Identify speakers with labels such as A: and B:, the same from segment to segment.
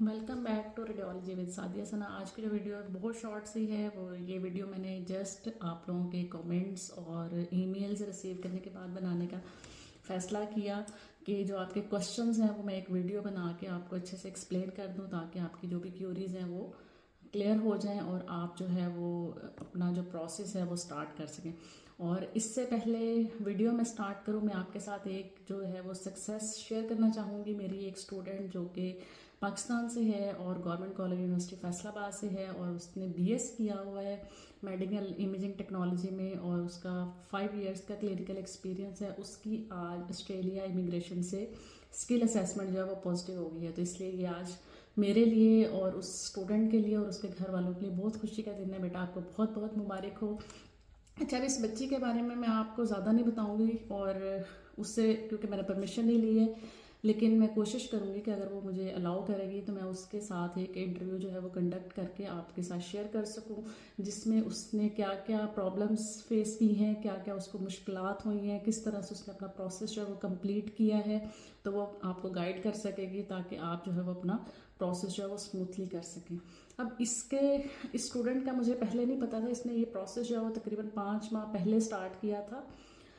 A: Welcome back to radiology with Sadia Sana. आज की जो वीडियो है बहुत शॉर्ट सी है। वो ये वीडियो मैंने जस्ट आप लोगों के कमेंट्स और ईमेल्स रिसीव करने के बाद बनाने का फैसला किया कि जो आपके क्वेश्चंस हैं वो मैं एक वीडियो बना के आपको अच्छे से एक्सप्लेन कर दूं, ताकि आपकी जो भी क्यूरीज हैं वो क्लियर हो जाएं और आप जो है वो अपना जो प्रोसेस है वो स्टार्ट कर सकें। और इससे पहले वीडियो में स्टार्ट करूं, मैं आपके साथ एक जो है वो सक्सेस शेयर करना चाहूँगी। मेरी एक स्टूडेंट जो कि पाकिस्तान से है और गवर्नमेंट कॉलेज यूनिवर्सिटी फैसलाबाद से है, और उसने बीएस किया हुआ है मेडिकल इमेजिंग टेक्नोलॉजी में, और उसका 5 इयर्स का क्लिनिकल एक्सपीरियंस है। उसकी आज ऑस्ट्रेलिया इमिग्रेशन से स्किल असेसमेंट जो है वो पॉजिटिव हो गई है। तो इसलिए ये आज मेरे लिए और उस स्टूडेंट के लिए और उसके घर वालों के लिए बहुत खुशी का दिन है। बेटा, आपको बहुत बहुत मुबारक हो। अच्छा, अब इस बच्ची के बारे में मैं आपको ज़्यादा नहीं बताऊंगी, और उससे क्योंकि मैंने परमिशन नहीं ली है, लेकिन मैं कोशिश करूंगी कि अगर वो मुझे अलाउ करेगी तो मैं उसके साथ एक इंटरव्यू जो है वो कंडक्ट करके आपके साथ शेयर कर सकूं, जिसमें उसने क्या क्या प्रॉब्लम्स फेस की हैं, क्या क्या उसको मुश्किलात हुई हैं, किस तरह से उसने अपना प्रोसेस जो है वो कंप्लीट किया है। तो वो आपको गाइड कर सकेगी ताकि आप जो है वो अपना प्रोसेस जो है वो स्मूथली कर सकें। अब इस स्टूडेंट का मुझे पहले नहीं पता था। इसने ये प्रोसेस जो है वो तकरीबन 5 माह पहले स्टार्ट किया था।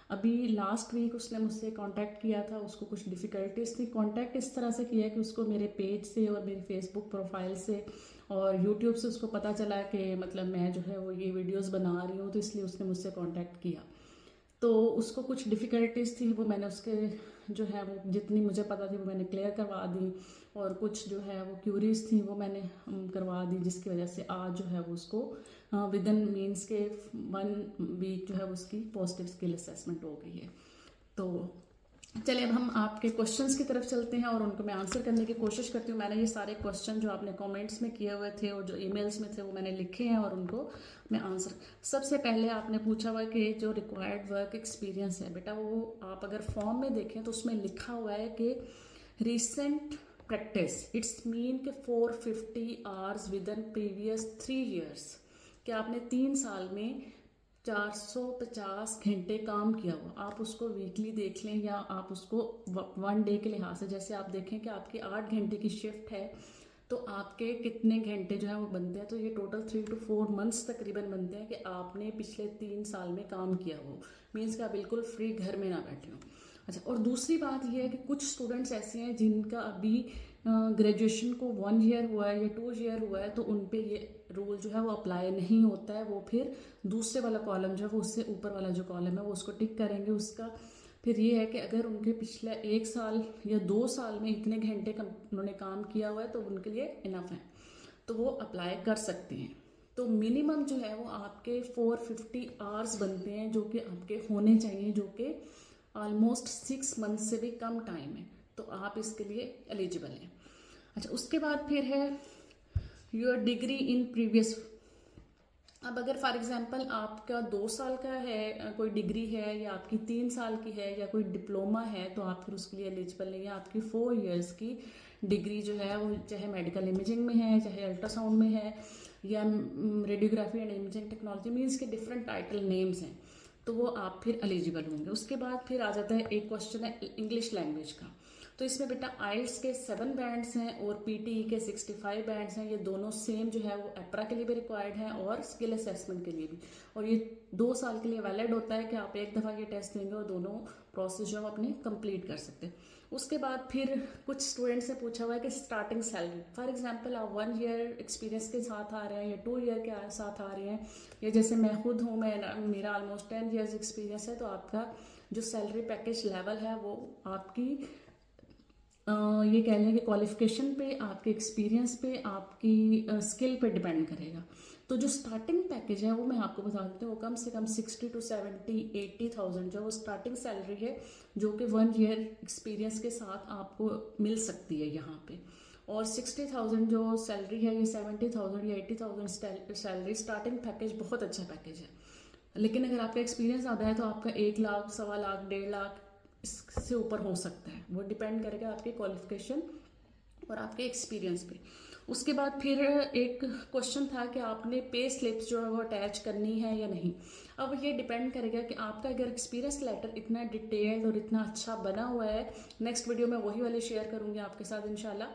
A: अभी लास्ट वीक उसने मुझसे कांटेक्ट किया था। उसको कुछ डिफ़िकल्टीज थी। कांटेक्ट इस तरह से किया कि उसको मेरे पेज से और मेरी फेसबुक प्रोफाइल से और यूट्यूब से उसको पता चला कि मतलब मैं जो है वो ये वीडियोस बना रही हूँ, तो इसलिए उसने मुझसे कांटेक्ट किया। तो उसको कुछ डिफ़िकल्टीज थी, वो मैंने उसके जो है वो जितनी मुझे पता थी वो मैंने क्लियर करवा दी, और कुछ जो है वो क्यूरीज थी वो मैंने करवा दी, जिसकी वजह से आज जो है वो उसको विद इन मीन्स के 1 वीक जो है वो उसकी पॉजिटिव स्किल असेसमेंट हो गई है। तो चलिए अब हम आपके क्वेश्चंस की तरफ चलते हैं और उनको मैं आंसर करने की कोशिश करती हूँ। मैंने ये सारे क्वेश्चन जो आपने कमेंट्स में किए हुए थे और जो ईमेल्स में थे वो मैंने लिखे हैं और उनको मैं आंसर। सबसे पहले आपने पूछा हुआ कि जो रिक्वायर्ड वर्क एक्सपीरियंस है, बेटा वो आप अगर फॉर्म में देखें तो उसमें लिखा हुआ है कि रीसेंट प्रैक्टिस, इट्स मीन के 450 hours with in previous 3 years, कि आपने 3 साल में 450 घंटे काम किया हुआ। आप उसको वीकली देख लें या आप उसको 1 डे के लिहाज से, जैसे आप देखें कि आपकी 8 घंटे की शिफ्ट है तो आपके कितने घंटे जो है वो बनते हैं। तो ये टोटल 3 to 4 मंथ्स तकरीबन बनते हैं कि आपने पिछले 3 साल में काम किया हो। मीन्स कि आप बिल्कुल फ्री घर में ना बैठे हो। अच्छा, और दूसरी बात यह है कि कुछ स्टूडेंट्स ऐसे हैं जिनका अभी ग्रेजुएशन को 1 ईयर हुआ है या 2 ईयर हुआ है, तो उन पे ये रूल जो है वो अप्लाई नहीं होता है। वो फिर दूसरे वाला कॉलम जो है वो उससे ऊपर वाला जो कॉलम है वो उसको टिक करेंगे। उसका फिर ये है कि अगर उनके पिछले 1 साल या 2 साल में इतने घंटे उन्होंने काम किया हुआ है तो उनके लिए इनफ है, तो वो अप्लाई कर सकते हैं। तो मिनिमम जो है वो आपके 450 आवर्स बनते हैं, जो कि आपके होने चाहिए, जो कि ऑलमोस्ट 6 मंथ से भी कम टाइम है। तो आप इसके लिए एलिजिबल हैं। अच्छा, उसके बाद फिर है योर डिग्री इन प्रीवियस। अब अगर फॉर एग्जांपल आपका 2 साल का है कोई डिग्री है, या आपकी 3 साल की है, या कोई डिप्लोमा है, तो आप फिर उसके लिए एलिजिबल नहीं है। आपकी 4 इयर्स की डिग्री जो है वो चाहे मेडिकल इमेजिंग में है, चाहे अल्ट्रासाउंड में है, या radiography and imaging technology, means के डिफरेंट टाइटल नेम्स हैं, तो वो आप फिर एलिजिबल होंगे। उसके बाद फिर आ जाता है एक क्वेश्चन है इंग्लिश लैंग्वेज का। तो इसमें बेटा आइल्स के 7 बैंड्स हैं और पीटीई के 65 बैंड्स हैं। ये दोनों सेम जो है वो एप्रा के लिए भी रिक्वायर्ड है और स्किल असेसमेंट के लिए भी, और ये 2 साल के लिए वैलिड होता है कि आप एक दफ़ा ये टेस्ट देंगे और दोनों प्रोसेस जो है अपने कंप्लीट कर सकते हैं। उसके बाद फिर कुछ स्टूडेंट्स ने पूछा हुआ है कि स्टार्टिंग सैलरी, फॉर एग्जांपल आप 1 ईयर एक्सपीरियंस के साथ आ रहे हैं या 2 ईयर के साथ आ रहे हैं, या जैसे मैं खुद हूँ, मेरा ऑलमोस्ट 10 ईयर्स एक्सपीरियंस है, तो आपका जो सैलरी पैकेज लेवल है वो आपकी ये कह लें कि क्वालिफिकेशन पे, आपके एक्सपीरियंस पे, आपकी स्किल पे डिपेंड करेगा। तो जो स्टार्टिंग पैकेज है वो मैं आपको बता देती हूँ, वो कम से कम 60 to 70 80,000 जो वो स्टार्टिंग सैलरी है, जो कि 1 ईयर एक्सपीरियंस के साथ आपको मिल सकती है यहाँ पे। और 60,000 जो सैलरी है, ये 70,000 या 80,000 सैलरी स्टार्टिंग पैकेज बहुत अच्छा पैकेज है। लेकिन अगर आपका एक्सपीरियंस ज़्यादा है तो आपका 1 लाख, 1.25 लाख, 1.5 लाख इससे ऊपर हो सकता है। वो डिपेंड करेगा आपकी क्वालिफिकेशन और आपके एक्सपीरियंस पे। उसके बाद फिर एक क्वेश्चन था कि आपने पे स्लिप्स जो है वो अटैच करनी है या नहीं। अब ये डिपेंड करेगा कि आपका अगर एक्सपीरियंस लेटर इतना डिटेल्ड और इतना अच्छा बना हुआ है, नेक्स्ट वीडियो में वही वाले शेयर करूंगी आपके साथ इंशाल्लाह,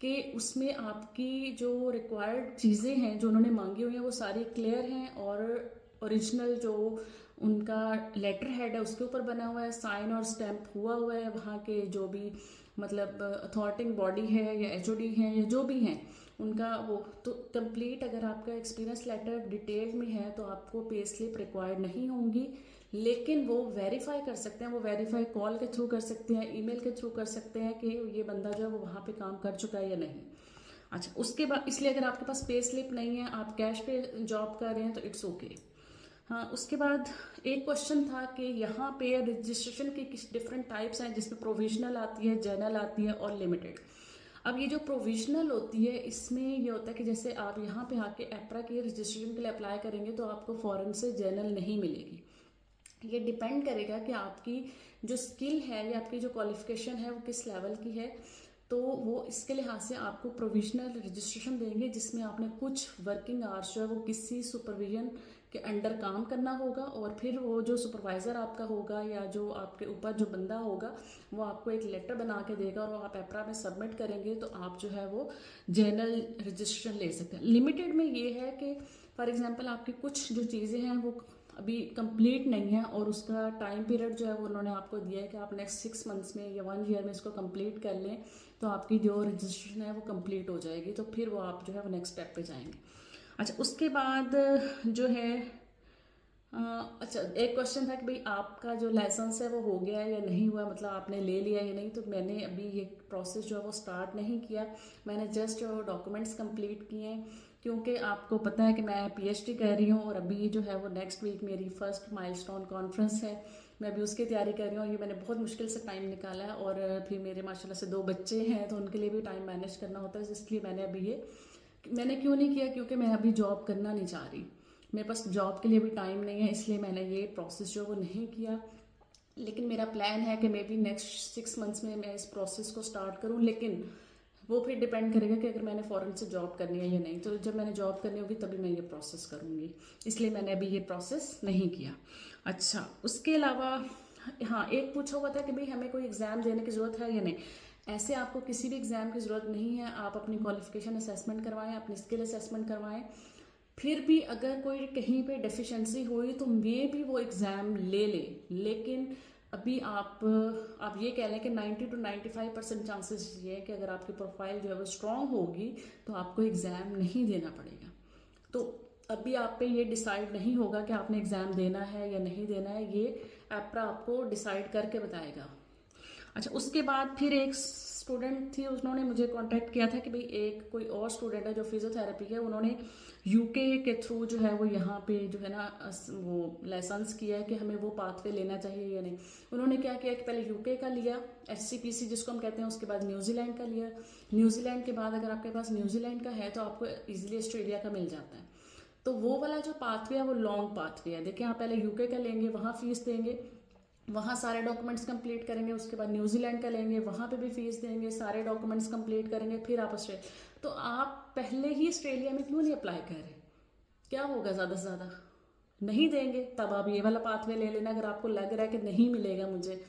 A: कि उसमें आपकी जो रिक्वायर्ड चीज़ें हैं जो उन्होंने मांगी हुई हैं वो सारी क्लियर हैं, और ओरिजिनल जो उनका लेटर हेड है उसके ऊपर बना हुआ है, साइन और स्टैम्प हुआ है, वहाँ के जो भी मतलब अथॉरिटिंग बॉडी है या एचओडी है या जो भी हैं उनका वो तो कंप्लीट। अगर आपका एक्सपीरियंस लेटर डिटेल में है तो आपको पे स्लिप रिक्वायर्ड नहीं होंगी, लेकिन वो वेरीफाई कर सकते हैं। वो वेरीफाई कॉल के थ्रू कर सकते हैं, ईमेल के थ्रू कर सकते हैं कि ये बंदा जो है वो वहाँ पे काम कर चुका है या नहीं। अच्छा, उसके बाद इसलिए अगर आपके पास पे स्लिप नहीं है, आप कैश पे जॉब कर रहे हैं तो इट्स ओके। हाँ, उसके बाद एक क्वेश्चन था कि यहाँ पे रजिस्ट्रेशन की किस डिफरेंट टाइप्स हैं, जिसमें प्रोविजनल आती है, जनरल आती है और लिमिटेड। अब ये जो प्रोविजनल होती है इसमें ये होता है कि जैसे आप यहाँ पे आके एप्रा के रजिस्ट्रेशन के लिए अप्लाई करेंगे तो आपको फॉरन से जनरल नहीं मिलेगी। ये डिपेंड करेगा कि आपकी जो स्किल है या आपकी जो क्वालिफिकेशन है वो किस लेवल की है, तो वो इसके लिहाज से आपको प्रोविजनल रजिस्ट्रेशन देंगे, जिसमें आपने कुछ वर्किंग आवर्स जो है वो किसी सुपरविजन के अंडर काम करना होगा, और फिर वो जो सुपरवाइज़र आपका होगा या जो आपके ऊपर जो बंदा होगा वो आपको एक लेटर बना के देगा, और आप एप्रा में सबमिट करेंगे तो आप जो है वो जनरल रजिस्ट्रेशन ले सकते हैं। लिमिटेड में ये है कि फॉर एग्जांपल आपकी कुछ जो चीज़ें हैं वो अभी कंप्लीट नहीं है, और उसका टाइम पीरियड जो है वो उन्होंने आपको दिया है कि आप नेक्स्ट 6 मंथ्स में या 1 ईयर में इसको कंप्लीट कर लें तो आपकी जो रजिस्ट्रेशन है वो कंप्लीट हो जाएगी, तो फिर वो आप जो है वो नेक्स्ट स्टेप पे जाएंगे। अच्छा, उसके बाद जो है अच्छा, एक क्वेश्चन था कि भाई आपका जो लाइसेंस है वो हो गया है या नहीं हुआ, मतलब आपने ले लिया या नहीं। तो मैंने अभी ये प्रोसेस जो है वो स्टार्ट नहीं किया, मैंने जस्ट डॉक्यूमेंट्स कंप्लीट किए हैं, क्योंकि आपको पता है कि मैं पीएचडी कर रही हूँ, और अभी जो है वो नेक्स्ट वीक मेरी फर्स्ट माइलस्टोन कॉन्फ्रेंस है, मैं अभी उसकी तैयारी कर रही हूँ। ये मैंने बहुत मुश्किल से टाइम निकाला है, और फिर मेरे माशाल्लाह से 2 बच्चे हैं तो उनके लिए भी टाइम मैनेज करना होता है, इसलिए मैंने क्यों नहीं किया, क्योंकि मैं अभी जॉब करना नहीं चाह रही, मेरे पास जॉब के लिए भी टाइम नहीं है, इसलिए मैंने ये प्रोसेस जो वो नहीं किया। लेकिन मेरा प्लान है कि मे बी नेक्स्ट 6 मंथ्स में मैं इस प्रोसेस को स्टार्ट करूं, लेकिन वो फिर डिपेंड करेगा कि अगर मैंने फ़ॉरेन से जॉब करनी है या नहीं। तो जब मैंने जॉब करनी होगी तभी मैं ये प्रोसेस करूँगी, इसलिए मैंने अभी ये प्रोसेस नहीं किया। अच्छा, उसके अलावा हाँ, एक पूछा हुआ था कि भाई हमें कोई एग्ज़ाम देने की ज़रूरत है या नहीं। ऐसे आपको किसी भी एग्ज़ाम की ज़रूरत नहीं है, आप अपनी क्वालिफिकेशन असेसमेंट करवाएं, अपनी स्किल असेसमेंट करवाएं, फिर भी अगर कोई कहीं पे डेफिशिएंसी हुई तो मे भी वो एग्ज़ाम ले ले, लेकिन अभी आप ये कह लें कि 90 to 95% चांसेस ये है कि अगर आपकी प्रोफाइल जो है वो स्ट्रांग होगी तो आपको एग्ज़ाम नहीं देना पड़ेगा। तो अभी आप पे ये डिसाइड नहीं होगा कि आपने एग्ज़ाम देना है या नहीं देना है, ये एप्रा आपको डिसाइड करके बताएगा। अच्छा, उसके बाद फिर एक स्टूडेंट थी, उन्होंने मुझे कांटेक्ट किया था कि भाई एक कोई और स्टूडेंट है जो फिजियोथेरेपी है, उन्होंने यूके के थ्रू जो है वो यहाँ पे जो है ना वो लाइसेंस किया है कि हमें वो पाथवे लेना चाहिए या नहीं। उन्होंने क्या किया कि पहले यूके का लिया HCPC जिसको हम कहते हैं, उसके बाद न्यूजीलैंड का लिया। न्यूजीलैंड के बाद अगर आपके पास न्यूजीलैंड का है तो आपको ईजिली ऑस्ट्रेलिया का मिल जाता है। तो वो वाला जो पाथवे है वो लॉन्ग पाथवे है। देखिए, आप पहले यूके का लेंगे, वहाँ फीस देंगे, वहाँ सारे डॉक्यूमेंट्स कंप्लीट करेंगे, उसके बाद न्यूजीलैंड का लेंगे, वहाँ पे भी फीस देंगे, सारे डॉक्यूमेंट्स कंप्लीट करेंगे, फिर आप ऑस्ट्रेलिया। तो आप पहले ही ऑस्ट्रेलिया में क्यों नहीं अप्लाई कर रहे? क्या होगा, ज़्यादा से ज़्यादा नहीं देंगे, तब आप ये वाला पाथवे ले लेना। अगर आपको लग रहा है कि नहीं मिलेगा मुझे,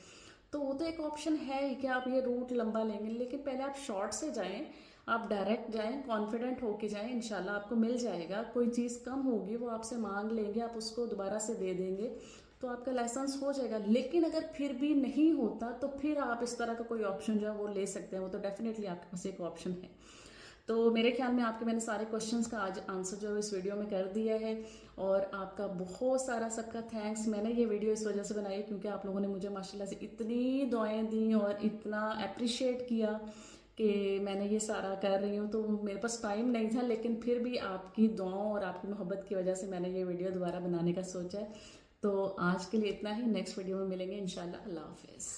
A: तो वो तो एक ऑप्शन है ही कि आप ये रूट लंबा लेंगे, लेकिन पहले आप शॉर्ट से जाएं, आप डायरेक्ट जाएं, कॉन्फिडेंट होके जाएं, इंशाल्लाह आपको मिल जाएगा। कोई चीज़ कम होगी वो आपसे मांग लेंगे, आप उसको दोबारा से दे देंगे तो आपका लाइसेंस हो जाएगा। लेकिन अगर फिर भी नहीं होता तो फिर आप इस तरह का कोई ऑप्शन जो है वो ले सकते हैं, वो तो डेफिनेटली आपके पास एक ऑप्शन है। तो मेरे ख्याल में आपके मैंने सारे क्वेश्चंस का आज आंसर जो है इस वीडियो में कर दिया है, और आपका बहुत सारा सबका थैंक्स। मैंने ये वीडियो इस वजह से बनाई क्योंकि आप लोगों ने मुझे माशाल्लाह से इतनी दुआएं दी और इतना अप्रिशिएट किया कि मैंने ये सारा कर रही हूँ। तो मेरे पास टाइम नहीं था, लेकिन फिर भी आपकी दुआओं और आपकी मोहब्बत की वजह से मैंने ये वीडियो दोबारा बनाने का सोचा है। तो आज के लिए इतना ही, नेक्स्ट वीडियो में मिलेंगे इंशाल्लाह। अल्लाह हाफिज़।